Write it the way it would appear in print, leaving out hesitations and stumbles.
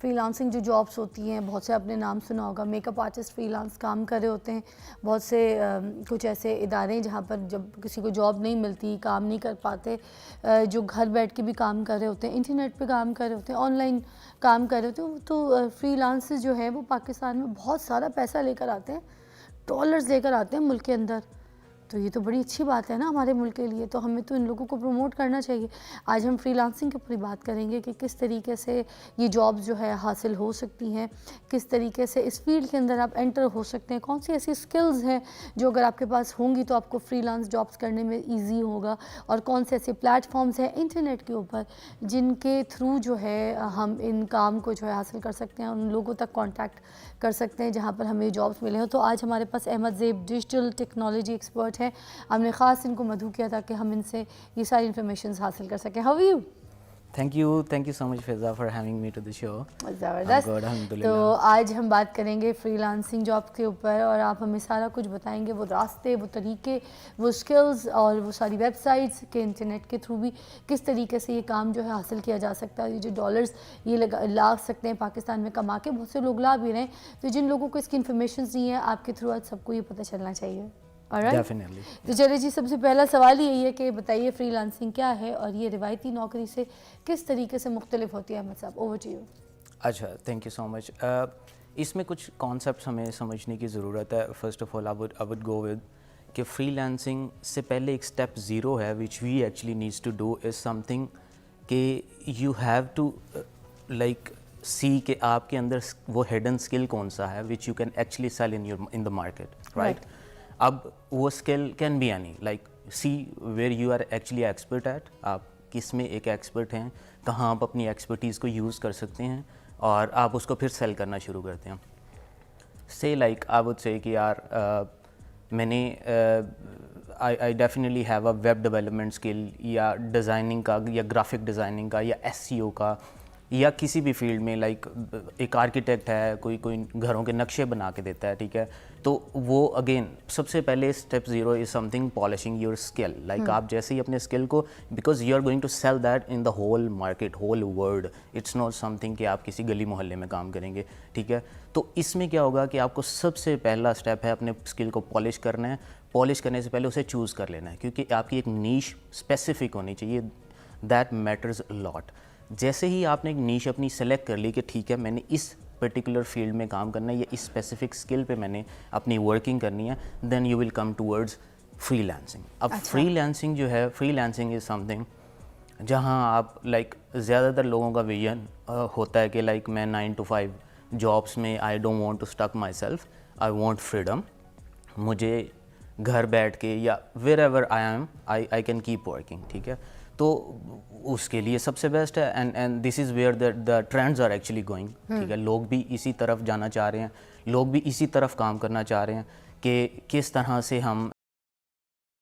Free lancing جو jobs ہوتی ہیں، بہت سے آپ نے نام سنا ہوگا، make up artist freelance کام کر رہے ہوتے ہیں. بہت سے کچھ ایسے ادارے ہیں جہاں پر جب کسی کو جاب نہیں ملتی، کام نہیں کر پاتے، جو گھر بیٹھ کے بھی کام کر رہے ہوتے ہیں، انٹرنیٹ پہ کام کر رہے ہوتے ہیں، آن لائن کام کر رہے ہوتے ہیں. تو فری لانس جو ہے وہ پاکستان میں بہت سارا پیسہ لے کر آتے ہیں، ڈالرز لے کر آتے ہیں ملک کے اندر. تو یہ تو بڑی اچھی بات ہے نا ہمارے ملک کے لیے، تو ہمیں تو ان لوگوں کو پروموٹ کرنا چاہیے. آج ہم فری لانسنگ کے اوپر بات کریں گے کہ کس طریقے سے یہ جابز جو ہے حاصل ہو سکتی ہیں، کس طریقے سے اس فیلڈ کے اندر آپ انٹر ہو سکتے ہیں، کون سی ایسی سکلز ہیں جو اگر آپ کے پاس ہوں گی تو آپ کو فری لانس جابز کرنے میں ایزی ہوگا، اور کون سے ایسے پلیٹ فارمز ہیں انٹرنیٹ کے اوپر جن کے تھرو جو ہے ہم ان کام کو جو ہے حاصل کر سکتے ہیں، ان لوگوں تک کانٹیکٹ کر سکتے ہیں جہاں پر ہمیں جابز ملے ہوں. تو آج ہمارے پاس احمد زیب ڈیجیٹل ٹیکنالوجی ایکسپرٹ ہیں. ہم نے خاص ان کو مدعو کیا تھا کہ ہم ان سے یہ ساری انفارمیشنز حاصل کر سکیں. How are you? Thank you so much Faiza for having me to the show. زبردست. I'm good, alhamdulillah. تو آج ہم بات کریں گے فری لانسنگ جاب کے اوپر، اور آپ ہمیں سارا کچھ بتائیں گے، وہ راستے، وہ طریقے، وہ سکلز اور وہ ساری ویب سائٹس کے انٹرنیٹ کے تھرو بھی کس طریقے سے یہ کام جو ہے حاصل کیا جا سکتا ہے. یہ جو ڈالرز یہ لا سکتے ہیں پاکستان میں کما کے، بہت سے لوگ لا بھی رہے ہیں. تو جن لوگوں کو اس کی انفارمیشنز نہیں ہے، آپ کے تھرو آج سب کو یہ پتہ چلنا چاہیے. Definitely. تو چلے جی، سب سے پہلا سوال یہی ہے کہ بتائیے فری لانسنگ کیا ہے اور یہ روایتی نوکری سے کس طریقے سے مختلف ہوتی ہے. احمد صاحب، اوور ٹو یو. اچھا، تھینک یو سو مچ. اس میں کچھ کانسیپٹس ہمیں سمجھنے کی ضرورت ہے. First of all I would go with کہ فری لانسنگ سے پہلے ایک اسٹیپ زیرو ہے which we actually needs to do is something کہ you have to like see کہ آپ کے اندر وہ ہڈن اسکل کون سا ہے which you can actually sell in the market, right? اب وہ skill can be any, like see where you are actually expert at, آپ کس میں ایک ایکسپرٹ ہیں، کہاں آپ اپنی ایکسپرٹیز کو یوز کر سکتے ہیں اور آپ اس کو پھر سیل کرنا شروع کرتے ہیں. سے لائک آئی وڈ سے کہ یار میں نے I definitely have a web development skill یا ڈیزائننگ کا یا گرافک ڈیزائننگ کا یا ایس سی او کا یا کسی بھی فیلڈ میں، لائک ایک آرکیٹیکٹ ہے، کوئی گھروں کے نقشے بنا کے دیتا ہے، ٹھیک ہے. تو وہ اگین سب سے پہلے step zero is something polishing your skill. Like آپ جیسے ہی اپنے اسکل کو، because you are going to sell that in the whole market, whole world, it's not something کہ آپ کسی گلی محلے میں کام کریں گے، ٹھیک ہے. تو اس میں کیا ہوگا کہ آپ کو سب سے پہلا اسٹیپ ہے اپنے اسکل کو پالش کرنا ہے. پالش کرنے سے پہلے اسے چوز کر لینا ہے، کیونکہ آپ کی ایک نیش اسپیسیفک ہونی چاہیے. دیٹ میٹرز لاٹ. جیسے ہی آپ نے ایک نیش اپنی سلیکٹ کر لی کہ ٹھیک ہے میں نے اس پرٹیکولر فیلڈ میں کام کرنا ہے یا اس اسپیسیفک اسکل پہ میں نے اپنی ورکنگ کرنی ہے، then you will come towards freelancing. اب فری لانسنگ جو ہے، freelancing is something جہاں آپ لائک زیادہ تر لوگوں کا ویژن ہوتا ہے کہ لائک میں 9 to 5 جابس میں I don't want to stick myself, I want freedom. مجھے گھر بیٹھ کے یا wherever I am I can keep working, ٹھیک ہے. تو اس کے لیے سب سے بیسٹ ہے، and this is where the trends are actually going, ٹھیک ہے. لوگ بھی اسی طرف جانا چاہ رہے ہیں، لوگ بھی اسی طرف کام کرنا چاہ رہے ہیں کہ کس طرح سے ہم